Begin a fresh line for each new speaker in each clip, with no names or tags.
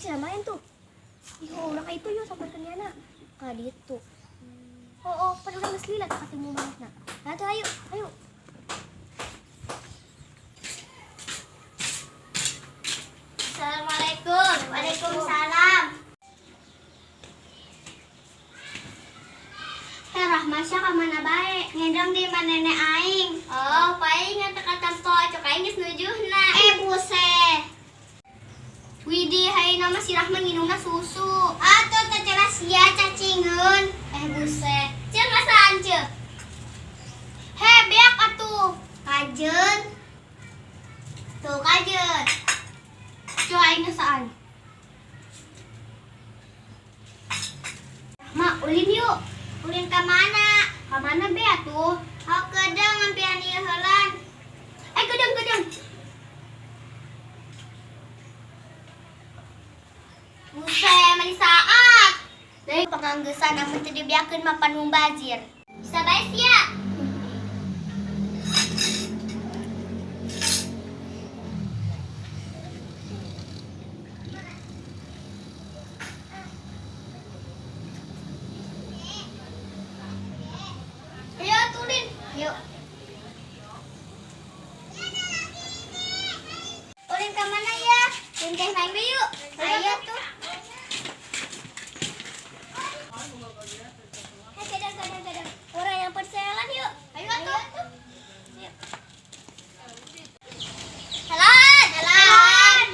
sila main tuh. Iyo, ulah itu yuk sampai kenyana. Gitu. Oh, pada udah ngeslila tak ketemu main nak. Nah tuh ayo, ayo.
Assalamualaikum. Waalaikumsalam. Teh Rahmasya ka mana bae? Ngedong di mana nenek aing. Oh, paling kata-kata cok aing geus nujuhna. Buset. Widih, hai nama si Rahma nginumna susu. Atuh teh jelas sia cacingeun. Buset. Ceuk ngasaan ceuk. Beak atuh. Kajeun. Tuh kajeun. Coba aing ngasaan. Rahma, ulin yuk. Ulin ke mana? Ke mana be atuh? Kedeng ngampian ieu heulan. Kedeng. Buset, mani saat. Deui panganggesan namun teu dibiakeun mapan mumbazir. Bisa bae sia. Ayo tulin. Yuk. Ulin ke mana ya? Ulin teh main yuk. Ayo tuh. Kadang. Orang yang perselan yuk. Ayo tuh. Yuk. Jalan.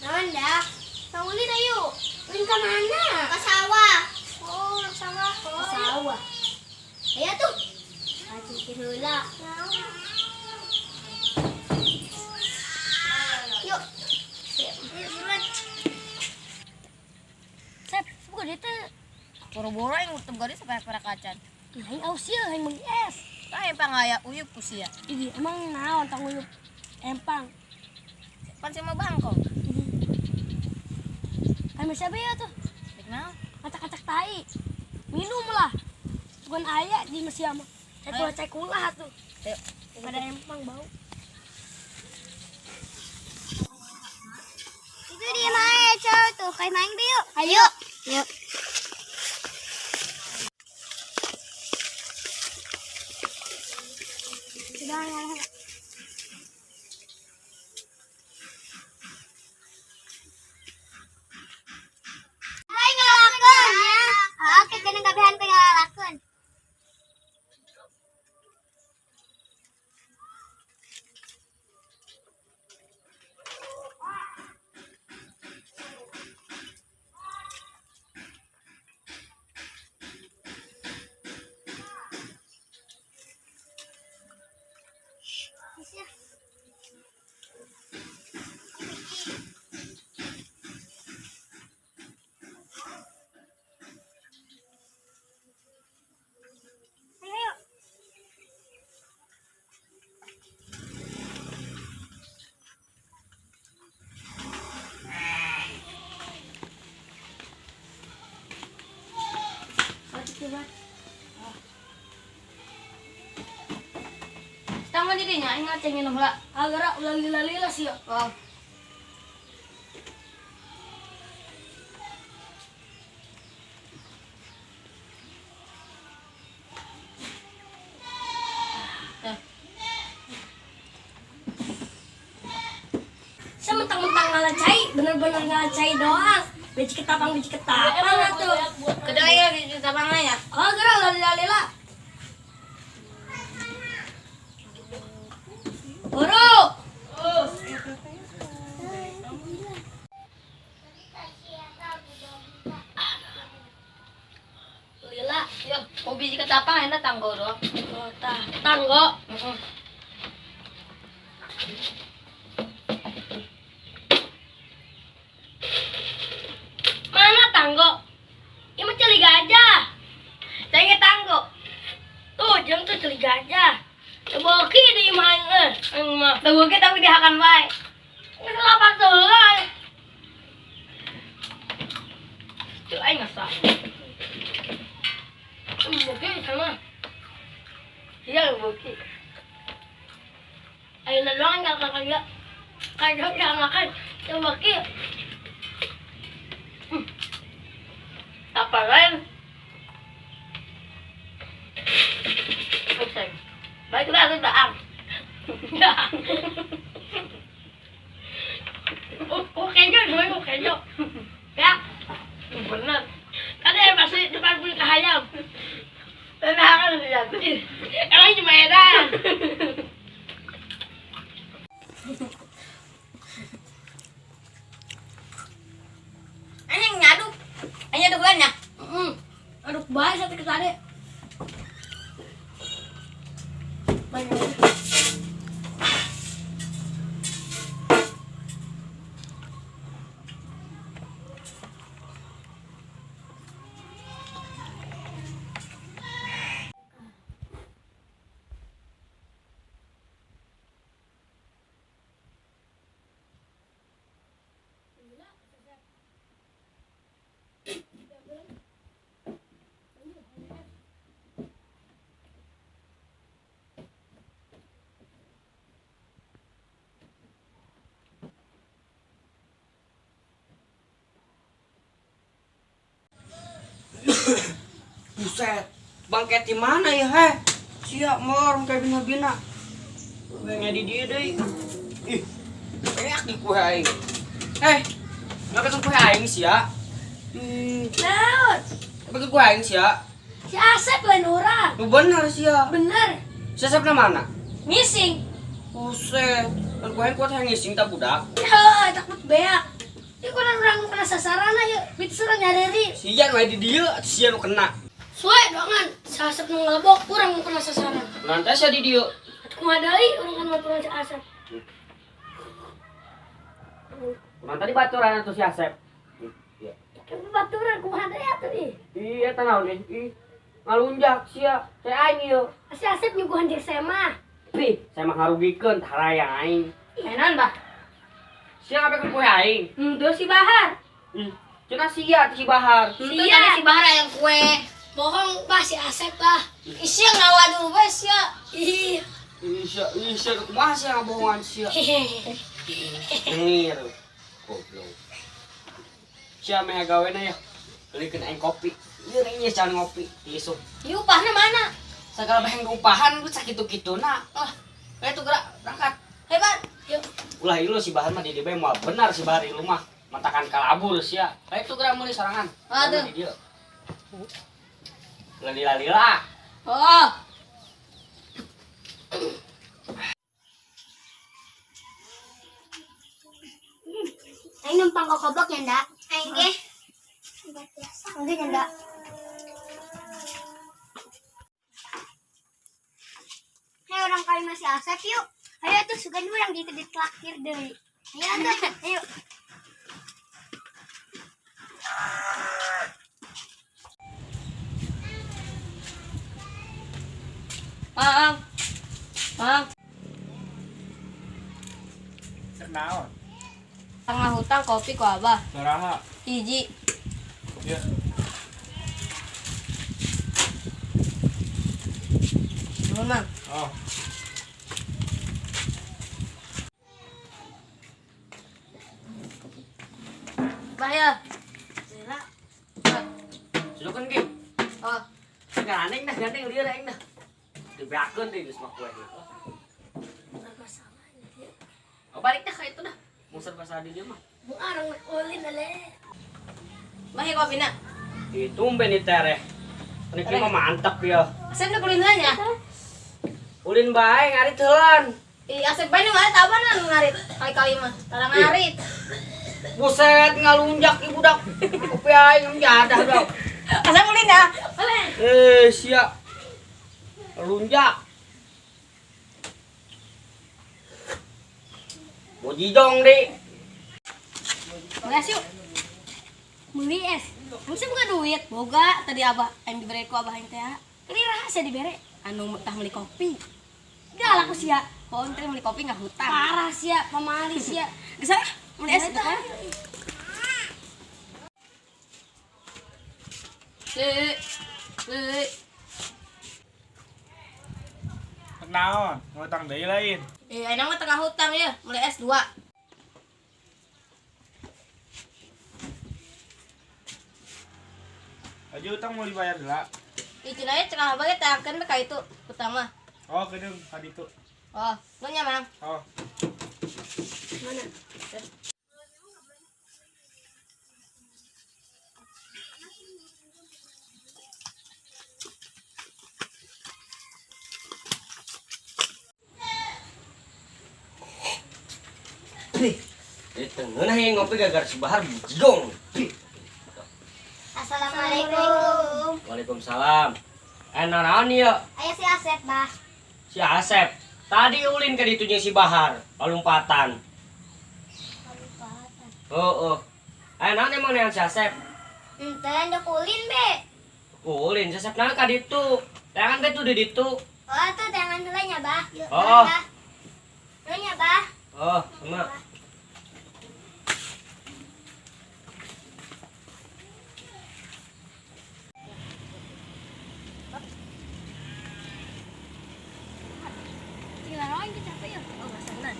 Naon dah? Kang Ulin ayo. Ulin ke mana? Ke sawah. Oh, ke sawah. Ke sawah. Ayo tuh. Aci heula. Yuk.
Sep, bukan itu.
Boro-boro yang ngutem gari sampai para kacan.
Nah, yang ausia, yang mengies.
Tah empang aya uyup kusia.
Ini emang naon tang uyup empang.
Pan sama bangkong.
Kami siapa ya tuh?
Dek naon?
Kacak-kacak tai. Minum lah. Bukan ayah di Mesir mah. Cekulah tuh.
Ayo.
Pada empang bau.
Itu dia main cowok tuh. Kayak main yuk. Ayo. Yuk. Sudah ya. Hai ngalakeun ya. Oke, kena gabehan teh ngalakeun. Ayo.
Tama dirinya ingat cengin heula.
Agara ulah lila-lila sih.
Oh.
Saya mentang-mentang ngalacai, bener-bener ngalacai doang. Biji ketapang atuh.
Kedaya di tabangna ya.
Agara ulah lila-lila. Boro. Lila,
Yo, ubi di ketapang enak tanggo do.
tanggo. Mana tanggo? Ini mah celi gajah. Saya tanggo. Tuh, jam tuh celi gajah. Teboki di main mah.
Teboki tapi dihakan bae.
Ini lapas heula.
Tuh aing ngasa.
Teboki sama.
Iya teboki.
Ayeuna doang nggak kagak. Kagak jangan makan. Coba ki.
Apa lain? Oke. Baiklah, sudah.
Kayaknya dulu kayaknya. Ya.
Bener.
Ada yang masih depan punya ayam.
Tenang kan lihat.
Emang cuma edan.
Anjing nyaduk. Nyaduk kan ya?
Aduh, bahaya satu kesana. Banyak.
Buset, bangket di mana ya, heh? Siap mor kayak bina-bina. Kayaknya di dia deh. Ih, kayak di kue aing. Nggak ketemu kue aing sih ya.
Laut.
Tapi kue aing sih ya.
Si Asep lain orang.
Lu bener sih ya.
Bener.
Siapa mana?
Missing.
Buset, kan kue aing kuat yang ngising tak budak.
Ya, takut beak. Ini orang kena sasaran aja. Itu suruh nyadari.
Sian wae di dia, sian lu kena.
Suai doangan. Si Asep ngelabok, kurang kena sasaran.
Nanti saya di dia.
Aku ngadai, orang kan mau si Asep.
Nanti baturan tuh si Asep.
Kan baturan, aku ngadai atuh ih.
Iya, tenang nih. Ih, ngalunjak sia. Saya aing ieu.
Si Asep nyuguhan di SMA.
Ih, saya mah ngarugikeun tarayang aing.
Enan, Bah.
Sia ngapain kue aing?
Terus si Bahar.
Cina sia si Bahar.
Itu tadi si Bahara yang kue.
Bohong, Pak, si Asep, Pak.
Isi yang ngawa dulu, guys ya.
Ih.
Iya, kumaha sih ngabohongan sia. Ngir. Goblok. Sia meh gawena ya. Belikeun aing kopi. Ieu nya can ngopi, isuk.
Ini upahnya mana?
Sagala bae upahan ku sakitu-kituna. Kayak tuh gerak berangkat.
Hebat.
Yuk.
Ulah ieu si Bahar mah di dieu mah benar si Bahar ieu mah. Matakan kalabur sia. Kayak tuh gerak meuli sorangan.
Aduh.
Di dieu. Lila-lila.
Oh.
Aing numpang kok goblok ya, Ndak? Aing ge. Enggak ya, Ndak. Hei orang kali masih Asep yuk. Ayo tuh sugan orang gitu ditraktir deui. Ayo tuh, ayo.
Mang. Mang.
Kenal.
Tengah hutang kopi ku Abah.
Saraha.
Hiji.
Iya.
Nuhun, Mang.
Oh.
Bahaya.
Silakan ki.
Oh.
Gandeng dah, gandeng lieur aing dah. Dibeakeun deui geus mah kue. Oh, balik dah ka itu dah. Mau serba salah di dia mah.
Mau arang ulin ale.
Bahaya kopina.
Ditumben di tereh. Ini mah mantap ya.
Asep nu kulin ya.
Ulin bae ngarit heulan.
Ih, Asep bae nu ngarit apa nu ngarit? Kali-kali mah. Tara ngarit.
Buset ngalunjak ibu dak. Kopi aing jadah dok.
Asep kulin ya. Boleh.
Sia. Lunjak. Bojidong deh.
Beres yuk.
Beli es. Masih bukan duit.
Boga tadi Abah yang diberi ku Abah yang teh.
Ini rahasia dibere.
Anu tah meuli kopi.
Gak laku sia.
Pohon teh meuli kopi enggak hutang.
Parah sia, pemali sia.
Geus ah, meuli es
Eta.
depan.
Naon, ngutang deui lain.
Enang mah tengah hutang ya, mulai S2.
Aja utang mau dibayar dulu.
Izin aja cengah banget tangkeun ka itu hutang mah.
Oh, kedeng tadi tuh.
Oh, nu nya Mang.
Oh.
Mana?
Itu ngeunah yang ngopi gagar si Bahar gong.
Assalamualaikum.
Waalaikumsalam. Naon ieu?
Aya si Asep, Bah.
Si Asep. Tadi ulin ke ditunya si Bahar, lompatan. Oh. Naon emang nean si Asep?
Ente ndek ulin, Be.
Ulin si Asep naon ka ditu? Tangan be tuh di ditu.
Oh, tuh tangan dulu nya, Bah. Yuk,
Oh.
Bah. Nu nya, Bah.
Oh, sama.
Gimana lagi kita apa ya? Oh, masalah.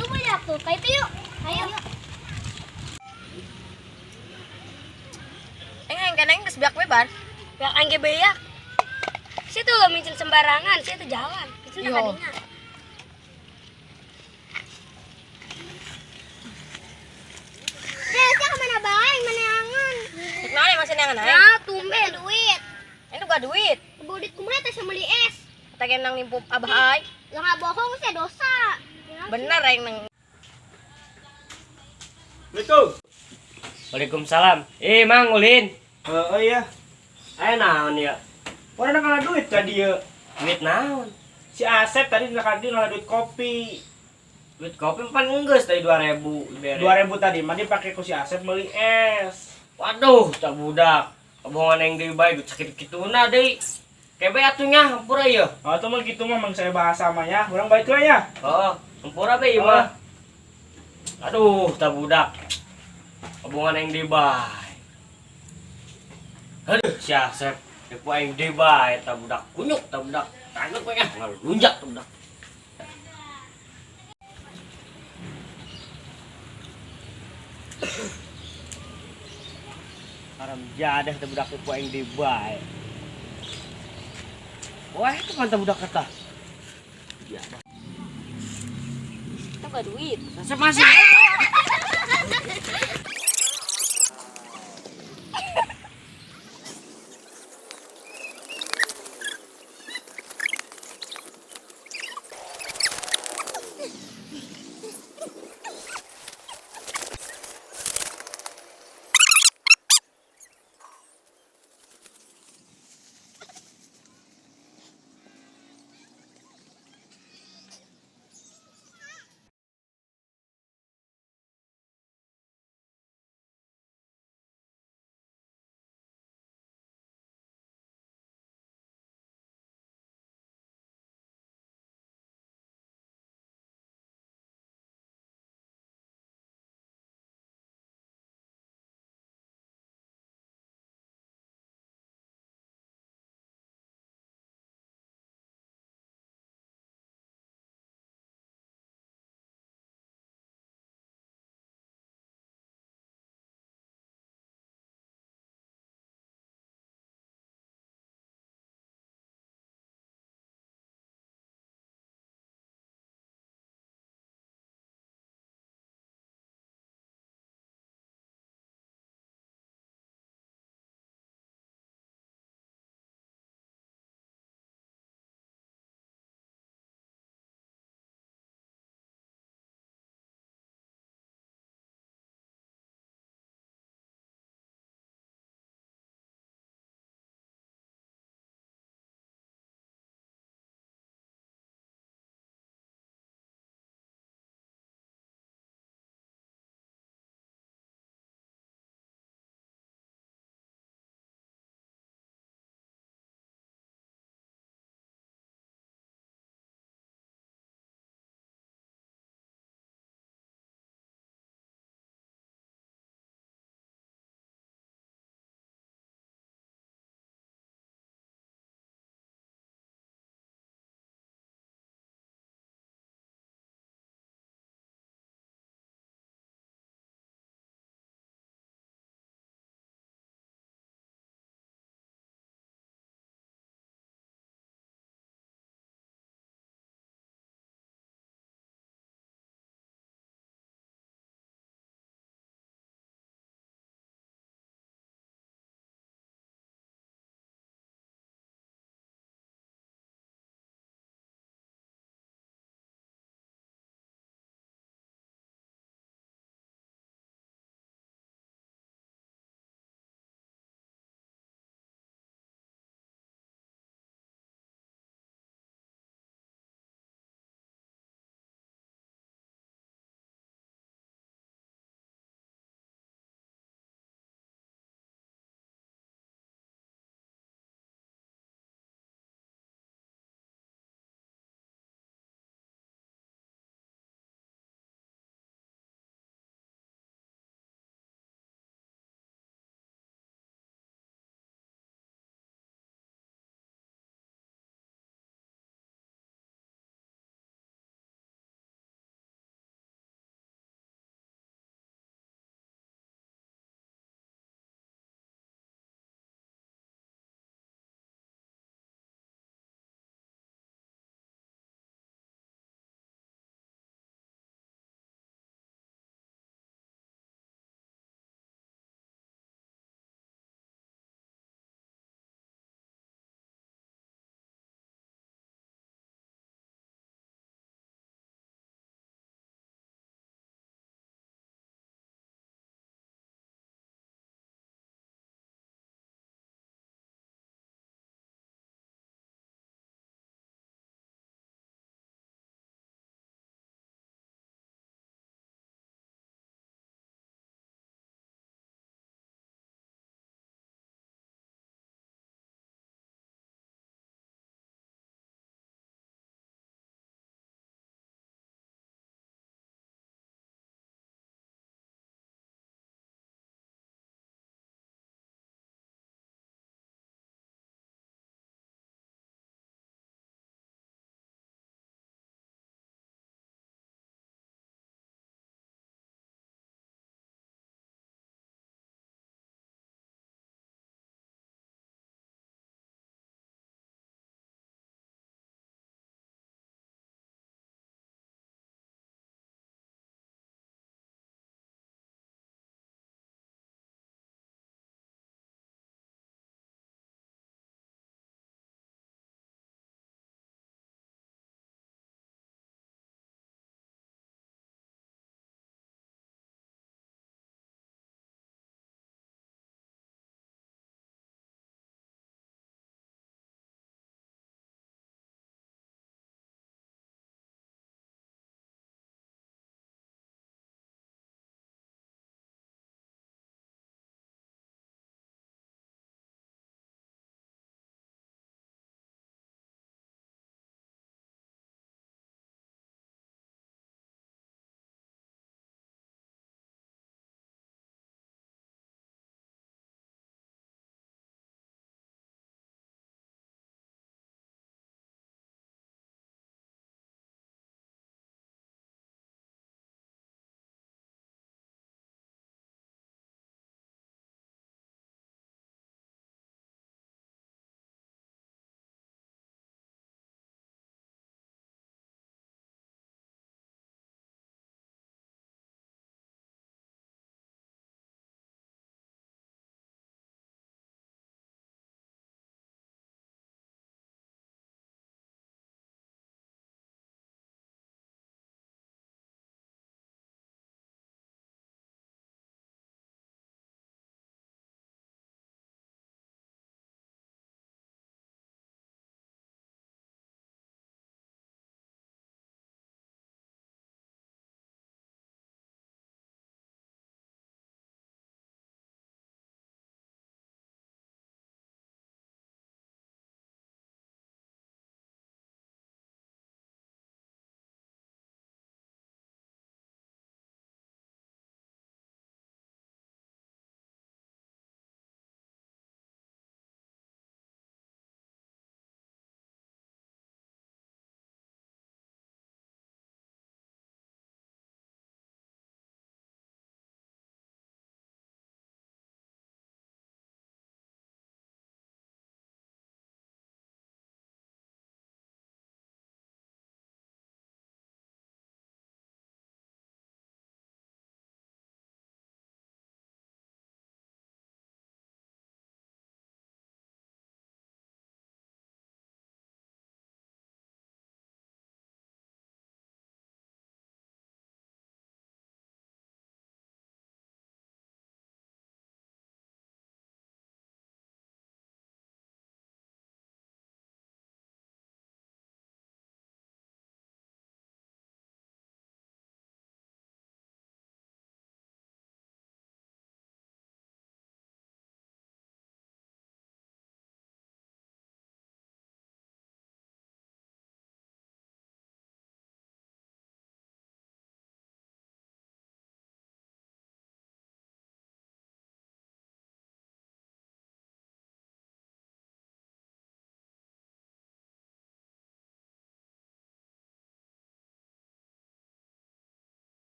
Tuh banyak tuh, kayak itu yuk. Ayo.
Enggak keneng geus biak we bar.
Yang angge beyak. Situ lo micin sembarangan, situ jalan. Itu
Yo.
tadinya.
Desa kemana bae, mana angan?
Cek naon masih neangan aing.
Ya, tumben duit.
Itu gak duit.
Bodit kumaha teh sama beli es.
Kata kenang nimpu abah ai.
Lah nggak bohong sih dosa.
Bener aing nang.
Assalamualaikum.
Waalaikumsalam. Mang ulin.
Oh iya.
Naon ya?
Orang nak kalah duit tadi ya.
Duit naon?
Si Asep tadi nak kalah duit kopi.
Duit kopi pan enggeus tadi 2.000 bere.
2.000 tadi, mah dipakai ku si Asep beli es.
Waduh, tak budak. Omongan yang deui bae sakit kituna deui. Kebe atunya hampura ieu.
Oh, itu mah gitu mah mang saya bahasa mah ya. Urang baik we ya.
Oh, hampura be ieu mah. Aduh, tak budak. Omongan yang deui bae. Aduh, si Asep. Depo aing deui bae tak budak. Kunyuk tak budak. Tangkep we ngalunjak tak budak. Haram jadah teh budak depo aing deui bae. Wah, itu kan budak kata. Ya,
Itu gak duit.
Asep masih.